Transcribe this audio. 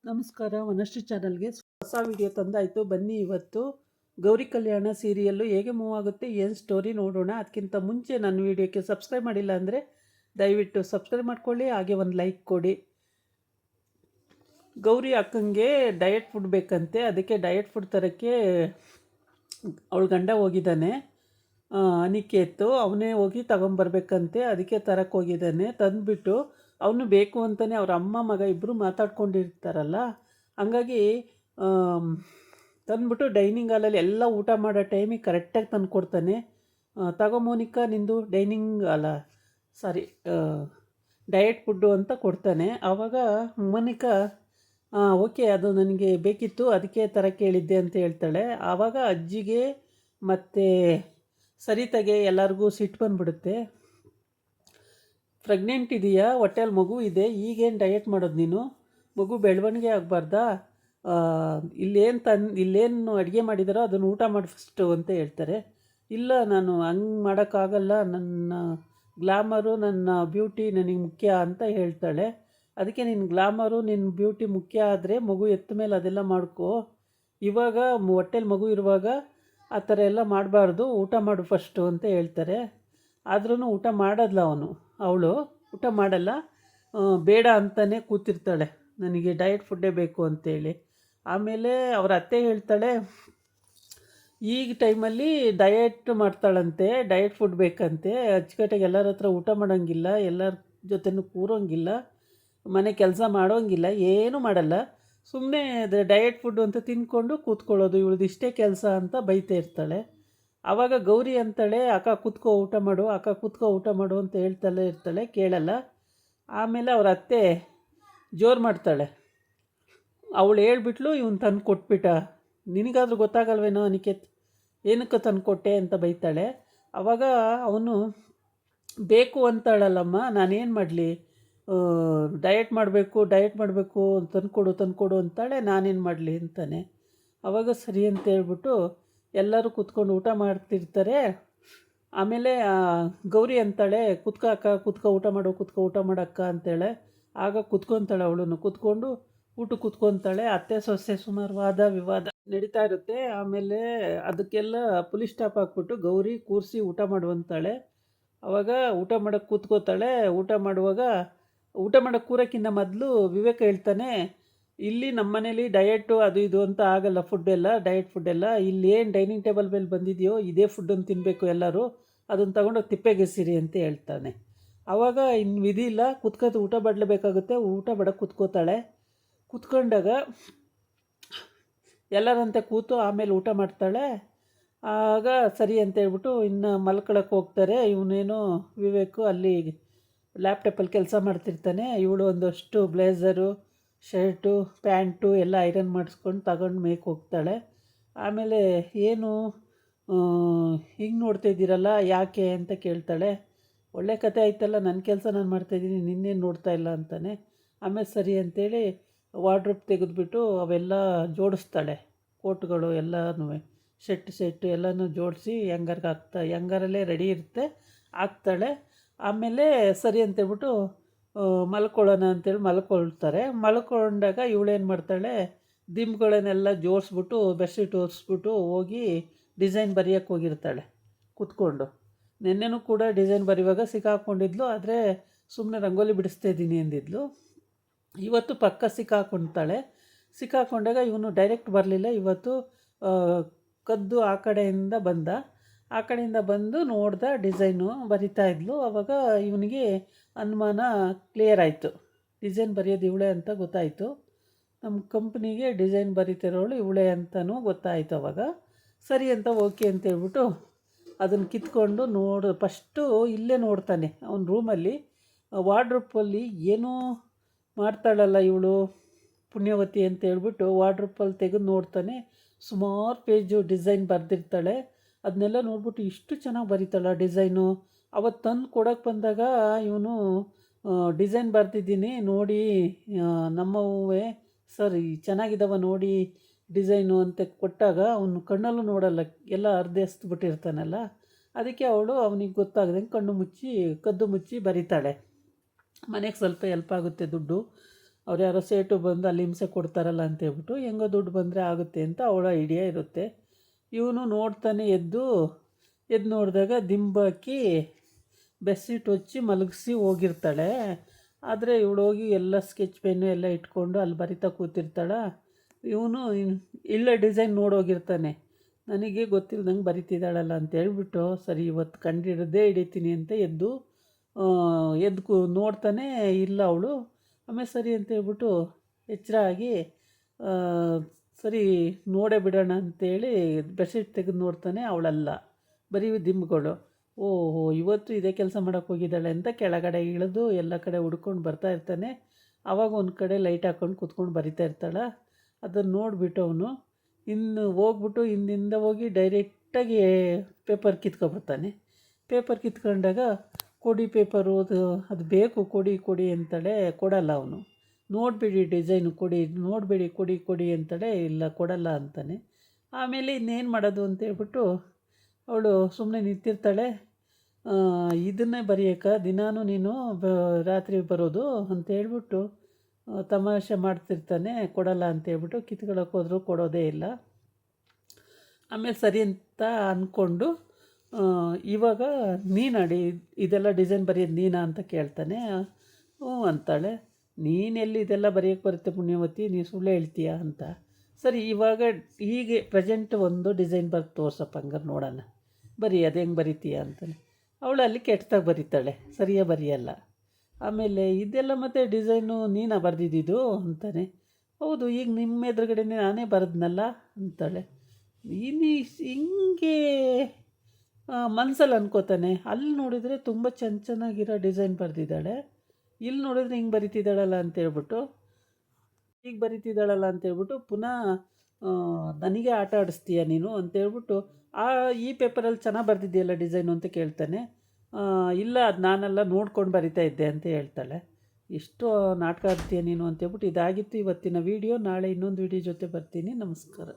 ನಮಸ್ಕಾರ. ವನಶ್ರೀ ಚಾನಲ್ಗೆ ಹೊಸ ವಿಡಿಯೋ ತಂದಾಯಿತು. ಬನ್ನಿ ಇವತ್ತು ಗೌರಿ ಕಲ್ಯಾಣ ಸೀರಿಯಲ್ಲು ಹೇಗೆ ಮೂವ್ ಆಗುತ್ತೆ, ಏನು ಸ್ಟೋರಿ ನೋಡೋಣ. ಅದಕ್ಕಿಂತ ಮುಂಚೆ ನನ್ನ ವಿಡಿಯೋಕ್ಕೆ ಸಬ್ಸ್ಕ್ರೈಬ್ ಮಾಡಿಲ್ಲ ಅಂದರೆ ದಯವಿಟ್ಟು ಸಬ್ಸ್ಕ್ರೈಬ್ ಮಾಡ್ಕೊಳ್ಳಿ, ಹಾಗೆ ಒಂದು ಲೈಕ್ ಕೊಡಿ. ಗೌರಿ ಅಕ್ಕಂಗೆ ಡಯಟ್ ಫುಡ್ ಬೇಕಂತೆ. ಅದಕ್ಕೆ ಡಯಟ್ ಫುಡ್ ತರೋಕ್ಕೆ ಅವಳ ಗಂಡ ಹೋಗಿದ್ದಾನೆ, ಅನಿಕೇತು. ಅವನೇ ಹೋಗಿ ತಗೊಂಬರ್ಬೇಕಂತೆ. ಅದಕ್ಕೆ ತರಕ್ಕೆ ಹೋಗಿದ್ದಾನೆ. ತಂದುಬಿಟ್ಟು ಅವನು ಬೇಕು ಅಂತಲೇ ಅವ್ರ ಅಮ್ಮ ಮಗ ಇಬ್ಬರು ಮಾತಾಡ್ಕೊಂಡಿರ್ತಾರಲ್ಲ, ಹಂಗಾಗಿ ತಂದುಬಿಟ್ಟು ಡೈನಿಂಗ್ ಹಾಲಲ್ಲಿ ಎಲ್ಲ ಊಟ ಮಾಡೋ ಟೈಮಿಗೆ ಕರೆಕ್ಟಾಗಿ ತಂದು ಕೊಡ್ತಾನೆ. ತಗೋ ಮೋನಿಕಾ, ನಿಂದು ಡೈನಿಂಗ್ ಅಲ್ಲ ಸಾರಿ ಡಯಟ್ ಫುಡ್ಡು ಅಂತ ಕೊಡ್ತಾನೆ. ಆವಾಗ ಮೋನಿಕಾ ಓಕೆ, ಅದು ನನಗೆ ಬೇಕಿತ್ತು, ಅದಕ್ಕೆ ತರಕ್ಕೆ ಹೇಳಿದ್ದೆ ಅಂತ ಹೇಳ್ತಾಳೆ. ಆವಾಗ ಅಜ್ಜಿಗೆ ಮತ್ತು ಸರಿತಾಗೆ ಎಲ್ಲರಿಗೂ ಸಿಟ್ಟು ಬಂದುಬಿಡುತ್ತೆ. ಪ್ರೆಗ್ನೆಂಟ್ ಇದೆಯಾ, ಹೊಟ್ಟೆಯಲ್ಲಿ ಮಗು ಇದೆ, ಈಗೇನು ಡಯಟ್ ಮಾಡೋದು ನೀನು? ಮಗು ಬೆಳವಣಿಗೆ ಆಗಬಾರ್ದಾ? ಇಲ್ಲೇನು ಅಡುಗೆ ಮಾಡಿದಾರೋ ಅದನ್ನು ಊಟ ಮಾಡಿ ಫಸ್ಟು ಅಂತ ಹೇಳ್ತಾರೆ. ಇಲ್ಲ, ನಾನು ಹಂಗೆ ಮಾಡೋಕ್ಕಾಗಲ್ಲ, ನನ್ನ ಗ್ಲಾಮರು ನನ್ನ ಬ್ಯೂಟಿ ನನಗೆ ಮುಖ್ಯ ಅಂತ ಹೇಳ್ತಾಳೆ. ಅದಕ್ಕೆ ನಿನ್ನ ಗ್ಲಾಮರು ನಿನ್ನ ಬ್ಯೂಟಿ ಮುಖ್ಯ ಆದರೆ ಮಗು ಎತ್ತ ಮೇಲೆ ಅದೆಲ್ಲ ಮಾಡ್ಕೋ. ಇವಾಗ ಹೊಟ್ಟೆಲಿ ಮಗು ಇರುವಾಗ ಆ ಥರ ಎಲ್ಲ ಮಾಡಬಾರ್ದು, ಊಟ ಮಾಡು ಫಸ್ಟು ಅಂತ ಹೇಳ್ತಾರೆ. ಆದ್ರೂ ಊಟ ಮಾಡೋದ್ಲ ಅವಳು ಊಟ ಮಾಡಲ್ಲ, ಬೇಡ ಅಂತಲೇ ಕೂತಿರ್ತಾಳೆ, ನನಗೆ ಡಯಟ್ ಫುಡ್ಡೇ ಬೇಕು ಅಂತೇಳಿ. ಆಮೇಲೆ ಅವ್ರ ಅತ್ತೆ ಹೇಳ್ತಾಳೆ, ಈಗ ಟೈಮಲ್ಲಿ ಡಯಟ್ ಮಾಡ್ತಾಳಂತೆ, ಡಯಟ್ ಫುಡ್ ಬೇಕಂತೆ, ಅಚ್ಚುಕಟ್ಟಾಗಿ ಎಲ್ಲರ ಹತ್ರ ಊಟ ಮಾಡೋಂಗಿಲ್ಲ, ಎಲ್ಲರ ಜೊತೆನೂ ಕೂರೋಂಗಿಲ್ಲ, ಮನೆ ಕೆಲಸ ಮಾಡೋಂಗಿಲ್ಲ, ಏನೂ ಮಾಡಲ್ಲ, ಸುಮ್ಮನೆ ಡಯಟ್ ಫುಡ್ಡು ಅಂತ ತಿಂದ್ಕೊಂಡು ಕೂತ್ಕೊಳ್ಳೋದು, ಇವಳದು ಇಷ್ಟೇ ಕೆಲಸ ಅಂತ ಬೈತಾ ಇರ್ತಾಳೆ. ಆವಾಗ ಗೌರಿ ಅಂತಾಳೆ, ಅಕ್ಕ ಕೂತ್ಕೋ ಊಟ ಮಾಡು, ಅಕ್ಕ ಕೂತ್ಕೋ ಊಟ ಮಾಡು ಅಂತ ಹೇಳ್ತಲೇ ಇರ್ತಾಳೆ, ಕೇಳಲ್ಲ. ಆಮೇಲೆ ಅವ್ರ ಅತ್ತೆ ಜೋರು ಮಾಡ್ತಾಳೆ. ಅವಳು ಹೇಳ್ಬಿಟ್ಲು, ಇವನು ತಂದು ಕೊಟ್ಬಿಟ್ಟ, ನಿನಗಾದ್ರೂ ಗೊತ್ತಾಗಲ್ವೇನೋ ಅನಿಕೇತ್, ಏನಕ್ಕೆ ತಂದು ಕೊಟ್ಟೆ ಅಂತ ಬೈತಾಳೆ. ಆವಾಗ ಅವನು ಬೇಕು ಅಂತಾಳಲ್ಲಮ್ಮ, ನಾನೇನು ಮಾಡಲಿ, ಡಯಟ್ ಮಾಡಬೇಕು ತಂದುಕೊಡು ಅಂತಾಳೆ, ನಾನೇನು ಮಾಡಲಿ ಅಂತಾನೆ. ಆವಾಗ ಸರಿ ಅಂತ ಹೇಳ್ಬಿಟ್ಟು ಎಲ್ಲರೂ ಕೂತ್ಕೊಂಡು ಊಟ ಮಾಡ್ತಿರ್ತಾರೆ. ಆಮೇಲೆ ಗೌರಿ ಅಂತಾಳೆ, ಕುತ್ಕೋ ಅಕ್ಕ, ಕುತ್ಕೋ ಊಟ ಮಾಡಕ್ಕ ಅಂತೇಳೆ. ಆಗ ಕುತ್ಕೊತಾಳೆ, ಅವಳನ್ನು ಕೂತ್ಕೊಂಡು ಊಟಕ್ಕೆ ಕೂತ್ಕೊತಾಳೆ. ಅತ್ತೆ ಸೊಸೆ ಸುಮಾರು ವಾದ ವಿವಾದ ನಡೀತಾ ಇರುತ್ತೆ. ಆಮೇಲೆ ಅದಕ್ಕೆಲ್ಲ ಪುಲಿಸ್ ಸ್ಟಾಪ್ ಹಾಕ್ಬಿಟ್ಟು ಗೌರಿ ಕೂರಿಸಿ ಊಟ ಮಾಡುವಂತಾಳೆ. ಆವಾಗ ಊಟ ಮಾಡೋಕ್ಕೆ ಕೂತ್ಕೋತಾಳೆ. ಊಟ ಮಾಡೋಕ್ಕೆ ಕೂರೋಕ್ಕಿಂತ ಮೊದಲು ವಿವೇಕ ಹೇಳ್ತಾನೆ, ಇಲ್ಲಿ ನಮ್ಮ ಮನೇಲಿ ಡಯಟು ಅದು ಇದು ಅಂತ ಆಗಲ್ಲ, ಡಯಟ್ ಫುಡ್ಡೆಲ್ಲ ಇಲ್ಲಿ ಏನು ಡೈನಿಂಗ್ ಟೇಬಲ್ ಮೇಲೆ ಬಂದಿದೆಯೋ ಇದೇ ಫುಡ್ಡನ್ನು ತಿನ್ನಬೇಕು ಎಲ್ಲರೂ, ಅದನ್ನು ತಗೊಂಡೋಗಿ ತಿಪ್ಪೆಗೆಸಿರಿ ಅಂತ ಹೇಳ್ತಾನೆ. ಆವಾಗ ಇನ್ನು ವಿಧಿ ಇಲ್ಲ, ಊಟ ಮಾಡಲೇಬೇಕಾಗುತ್ತೆ. ಊಟ ಮಾಡಕ್ಕೆ ಕೂತ್ಕೋತಾಳೆ. ಕೂತ್ಕೊಂಡಾಗ ಎಲ್ಲರಂತೆ ಕೂತು ಆಮೇಲೆ ಊಟ ಮಾಡ್ತಾಳೆ. ಆಗ ಸರಿ ಅಂತ ಹೇಳ್ಬಿಟ್ಟು ಇನ್ನು ಮಲ್ಕೊಳಕ್ಕೆ ಹೋಗ್ತಾರೆ. ಇವನೇನೋ ವಿವೇಕು ಅಲ್ಲಿ ಲ್ಯಾಪ್ಟಾಪಲ್ಲಿ ಕೆಲಸ ಮಾಡ್ತಿರ್ತಾನೆ. ಇವಳು ಒಂದಷ್ಟು ಬ್ಲೇಝರು, ಶರ್ಟು, ಪ್ಯಾಂಟು ಎಲ್ಲ ಐರನ್ ಮಾಡಿಸ್ಕೊಂಡು ತಗೊಂಡು ಮೇಯ್ಕೆ ಹೋಗ್ತಾಳೆ. ಆಮೇಲೆ ಏನು ಹಿಂಗೆ ನೋಡ್ತಾ ಇದ್ದೀರಲ್ಲ ಯಾಕೆ ಅಂತ ಕೇಳ್ತಾಳೆ. ಒಳ್ಳೆ ಕತೆ ಆಯ್ತಲ್ಲ, ನನ್ನ ಕೆಲಸ ನಾನು ಮಾಡ್ತಾಯಿದ್ದೀನಿ, ನಿನ್ನೇನು ನೋಡ್ತಾ ಇಲ್ಲ ಅಂತಾನೆ. ಆಮೇಲೆ ಸರಿ ಅಂತೇಳಿ ವಾರ್ಡ್ರೋಬ್ ತೆಗೆದುಬಿಟ್ಟು ಅವೆಲ್ಲ ಜೋಡಿಸ್ತಾಳೆ, ಕೋಟ್ಗಳು ಎಲ್ಲನೂ, ಸೆಟ್ಟು ಎಲ್ಲನೂ ಜೋಡಿಸಿ ಹೆಂಗಾರಲ್ಲೇ ರೆಡಿ ಇರುತ್ತೆ, ಹಾಕ್ತಾಳೆ. ಆಮೇಲೆ ಸರಿ ಅಂತೇಳ್ಬಿಟ್ಟು ಮಲ್ಕೊಳ್ಳೋಣ ಅಂತೇಳಿ ಮಲ್ಕೊಂಡಾಗ ಇವಳೇನು ಮಾಡ್ತಾಳೆ, ದಿಂಬುಗಳನ್ನೆಲ್ಲ ಜೋಡಿಸ್ಬಿಟ್ಟು ಬೆಡ್ಶೀಟ್ ಒರೆಸ್ಬಿಟ್ಟು ಹೋಗಿ ಡಿಸೈನ್ ಬರೆಯೋಕ್ಕೆ ಹೋಗಿರ್ತಾಳೆ ಕೂತ್ಕೊಂಡು. ನೆನ್ನೆನೂ ಕೂಡ ಡಿಸೈನ್ ಬರೆಯುವಾಗ ಸಿಕ್ಕಾಕ್ಕೊಂಡಿದ್ಲು, ಆದರೆ ಸುಮ್ಮನೆ ರಂಗೋಲಿ ಬಿಡಿಸ್ತಾ ಇದ್ದೀನಿ ಅಂದಿದ್ಲು. ಇವತ್ತು ಪಕ್ಕ ಸಿಕ್ಕಾಕೊಂಡಾಗ ಇವನು ಡೈರೆಕ್ಟ್ ಬರಲಿಲ್ಲ. ಇವತ್ತು ಕದ್ದು ಆ ಕಡೆಯಿಂದ ಬಂದು ನೋಡ್ದ, ಡಿಸೈನು ಬರಿತಾ ಇದ್ಲು. ಆವಾಗ ಇವನಿಗೆ ಅನುಮಾನ ಕ್ಲಿಯರ್ ಆಯಿತು, ಡಿಸೈನ್ ಬರೆಯೋದು ಇವಳೇ ಅಂತ ಗೊತ್ತಾಯಿತು. ನಮ್ಮ ಕಂಪ್ನಿಗೆ ಡಿಸೈನ್ ಬರೀತಿರೋಳು ಇವಳೇ ಅಂತಲೂ ಗೊತ್ತಾಯಿತು. ಆವಾಗ ಸರಿ ಅಂತ ಓಕೆ ಅಂತೇಳ್ಬಿಟ್ಟು ಅದನ್ನು ಕಿತ್ಕೊಂಡು ಫಸ್ಟು ಇಲ್ಲೇ ನೋಡ್ತಾನೆ ಅವನ ರೂಮಲ್ಲಿ, ವಾರ್ಡ್ರೋಬಲ್ಲಿ ಏನೋ ಮಾಡ್ತಾಳಲ್ಲ ಇವಳು ಪುಣ್ಯವತಿ ಅಂತ ಹೇಳ್ಬಿಟ್ಟು ವಾರ್ಡ್ರೋಬಲ್ಲಿ ತೆಗೆದು ನೋಡ್ತಾನೆ. ಸುಮಾರು ಪೇಜು ಡಿಸೈನ್ ಬರೆದಿರ್ತಾಳೆ. ಅದನ್ನೆಲ್ಲ ನೋಡ್ಬಿಟ್ಟು ಇಷ್ಟು ಚೆನ್ನಾಗಿ ಬರೀತಾಳ ಡಿಸೈನು. ಅವತ್ತು ತಂದು ಕೊಡೋಕ್ಕೆ ಬಂದಾಗ ಇವನು ಡಿಸೈನ್ ಬರೆದಿದ್ದೀನಿ ನೋಡಿ, ನಮ್ಮವೇ ಸರ್ ಚೆನ್ನಾಗಿದ್ದಾವ ನೋಡಿ ಡಿಸೈನು ಅಂತ ಕೊಟ್ಟಾಗ ಅವನು ಕಣ್ಣಲ್ಲೂ ನೋಡಲ್ಲ, ಎಲ್ಲ ಅರ್ಧೆಸ್ಬಿಟ್ಟಿರ್ತಾನಲ್ಲ. ಅದಕ್ಕೆ ಅವಳು ಅವನಿಗೆ ಗೊತ್ತಾಗದಂಗೆ ಕದ್ದು ಮುಚ್ಚಿ ಬರೀತಾಳೆ. ಮನೆಗೆ ಸ್ವಲ್ಪ ಹೆಲ್ಪ್ ಆಗುತ್ತೆ ದುಡ್ಡು. ಅವ್ರು ಯಾರೋ ಸೇಟು ಬಂದು ಅಲ್ಲಿ ಹಿಂಸೆ ಕೊಡ್ತಾರಲ್ಲ ಅಂತೇಳ್ಬಿಟ್ಟು ಹೆಂಗೋ ದುಡ್ಡು ಬಂದರೆ ಆಗುತ್ತೆ ಅಂತ ಅವಳ ಐಡಿಯಾ ಇರುತ್ತೆ. ಇವನು ನೋಡ್ತಾನೆ ಎದ್ದು ನೋಡಿದಾಗ ದಿಂಬಾಕಿ ಬೆಡ್ಶೀಟ್ ಹೊಚ್ಚಿ ಮಲಗಿಸಿ ಹೋಗಿರ್ತಾಳೆ. ಆದರೆ ಇವಳು ಹೋಗಿ ಎಲ್ಲ ಸ್ಕೆಚ್ ಪೆನ್ನು ಎಲ್ಲ ಇಟ್ಕೊಂಡು ಅಲ್ಲಿ ಬರಿತಾ ಕೂತಿರ್ತಾಳ. ಇವನು ಇಲ್ಲ ಡಿಸೈನ್ ನೋಡೋಗಿರ್ತಾನೆ. ನನಗೆ ಗೊತ್ತಿಲ್ದಂಗೆ ಬರಿತಿದ್ದಾಳಲ್ಲ ಅಂತ ಹೇಳ್ಬಿಟ್ಟು ಸರಿ ಇವತ್ತು ಕಂಡಿಡ್ದೇ ಹಿಡಿತೀನಿ ಅಂತ ಎದ್ದು ನೋಡ್ತಾನೆ, ಇಲ್ಲ ಅವಳು. ಆಮೇಲೆ ಸರಿ ಅಂತ ಹೇಳ್ಬಿಟ್ಟು ಎಚ್ಚರ ಆಗಿ ಸರಿ ನೋಡೇ ಬಿಡೋಣ ಅಂತೇಳಿ ಬೆಡ್ಶೀಟ್ ತೆಗೆದು ನೋಡ್ತಾನೆ, ಅವಳಲ್ಲ, ಬರೀ ದಿಂಬುಗಳು. ಓಹೋ ಇವತ್ತು ಇದೇ ಕೆಲಸ ಮಾಡೋಕ್ಕೆ ಹೋಗಿದ್ದಾಳೆ ಅಂತ ಕೆಳಗಡೆ ಇಳಿದು ಎಲ್ಲ ಕಡೆ ಹುಡ್ಕೊಂಡು ಬರ್ತಾ ಇರ್ತಾನೆ. ಆವಾಗ ಒಂದು ಕಡೆ ಲೈಟ್ ಹಾಕ್ಕೊಂಡು ಕೂತ್ಕೊಂಡು ಬರಿತಾ ಇರ್ತಾಳೆ. ಅದನ್ನು ನೋಡಿಬಿಟ್ಟು ಅವನು ಇನ್ನು ಹೋಗ್ಬಿಟ್ಟು ಹಿಂದಿಂದ ಹೋಗಿ ಡೈರೆಕ್ಟಾಗಿ ಪೇಪರ್ ಕಿತ್ಕೊಬರ್ತಾನೆ. ಪೇಪರ್ ಕಿತ್ಕೊಂಡಾಗ ಕೊಡಿ ಪೇಪರು ಅದು ಬೇಕು ಕೊಡಿ ಅಂತಾಳೆ. ಕೊಡಲ್ಲ ಅವನು. ನೋಡಿಬಿಡಿ ಡಿಸೈನು ಕೊಡಿ, ನೋಡಬೇಡಿ ಕೊಡಿ ಅಂತಾಳೆ. ಇಲ್ಲ ಕೊಡಲ್ಲ ಅಂತಾನೆ. ಆಮೇಲೆ ಇನ್ನೇನು ಮಾಡೋದು ಅಂತೇಳ್ಬಿಟ್ಟು ಅವಳು ಸುಮ್ಮನೆ ನಿಂತಿರ್ತಾಳೆ. ಇದನ್ನೇ ಬರೆಯೋಕ್ಕೆ ದಿನಾನು ನೀನು ರಾತ್ರಿ ಬರೋದು ಅಂತೇಳ್ಬಿಟ್ಟು ತಮಾಷೆ ಮಾಡ್ತಿರ್ತಾನೆ. ಕೊಡಲ್ಲ ಅಂತೇಳ್ಬಿಟ್ಟು ಕಿತ್ಕೊಳ್ಳೋಕೆ ಹೋದರೂ ಕೊಡೋದೇ ಇಲ್ಲ. ಆಮೇಲೆ ಸರಿ ಅಂತ ಅಂದ್ಕೊಂಡು ಇವಾಗ ನೀನಾಡಿ ಇದೆಲ್ಲ ಡಿಸೈನ್ ಬರೆಯೋದು ನೀನಾ ಅಂತ ಕೇಳ್ತಾನೆ. ಹ್ಞೂ ಅಂತಾಳೆ. ನೀನೆಲ್ಲಿ ಇದೆಲ್ಲ ಬರೆಯೋಕ್ಕೆ ಬರುತ್ತೆ ಪುಣ್ಯವತಿ, ನೀನು ಸುಳ್ಳು ಹೇಳ್ತೀಯಾ ಅಂತ. ಸರಿ ಇವಾಗ ಹೀಗೆ ಪ್ರೆಸೆಂಟ್ ಒಂದು ಡಿಸೈನ್ ಬರೆದು ತೋರ್ಸಪ್ಪ ಹಂಗಾರೆ ನೋಡೋಣ, ಬರೀ ಅದು ಹೆಂಗೆ ಬರಿತೀಯ ಅಂತಾನೆ. ಅವಳು ಅಲ್ಲಿ ಕೆಟ್ಟದಾಗಿ ಬರೀತಾಳೆ, ಸರಿಯಾಗಿ ಬರೆಯಲ್ಲ. ಆಮೇಲೆ ಇದೆಲ್ಲ ಮತ್ತು ಡಿಸೈನು ನೀನಾ ಬರೆದಿದ್ದು ಅಂತಾನೆ. ಹೌದು, ಈಗ ನಿಮ್ಮ ಎದುರುಗಡೆನೇ ನಾನೇ ಬರೆದ್ನಲ್ಲ ಅಂತಾಳೆ. ಇನ್ನು ಹಿಂಗೆ ಮನಸ್ಸಲ್ಲಿ ಅನ್ಕೋತಾನೆ. ಅಲ್ಲಿ ನೋಡಿದರೆ ತುಂಬ ಚೆನ್ನಾಗಿರೋ ಡಿಸೈನ್ ಬರೆದಿದ್ದಾಳೆ, ಇಲ್ಲಿ ನೋಡಿದ್ರೆ ಹಿಂಗೆ ಬರಿತಿದ್ದಾಳಲ್ಲ ಅಂತೇಳ್ಬಿಟ್ಟು ಈಗ ಬರಿತಿದ್ದಾಳಲ್ಲ ಅಂತೇಳ್ಬಿಟ್ಟು ಪುನಃ ನನಗೆ ಆಟ ಆಡಿಸ್ತೀಯ ನೀನು ಅಂತೇಳ್ಬಿಟ್ಟು ಈ ಪೇಪರಲ್ಲಿ ಚೆನ್ನಾಗಿ ಬರೆದಿದೆಯಲ್ಲ ಡಿಸೈನು ಅಂತ ಕೇಳ್ತಾನೆ. ಇಲ್ಲ ಅದು ನಾನೆಲ್ಲ ನೋಡ್ಕೊಂಡು ಬರಿತಾ ಇದ್ದೆ ಅಂತ ಹೇಳ್ತಾಳೆ. ಎಷ್ಟು ನಾಟಕ ಆಡ್ತೀಯ ನೀನು ಅಂತೇಳ್ಬಿಟ್ಟು ಇದಾಗಿತ್ತು ಇವತ್ತಿನ ವೀಡಿಯೋ. ನಾಳೆ ಇನ್ನೊಂದು ವೀಡಿಯೋ ಜೊತೆ ಬರ್ತೀನಿ. ನಮಸ್ಕಾರ.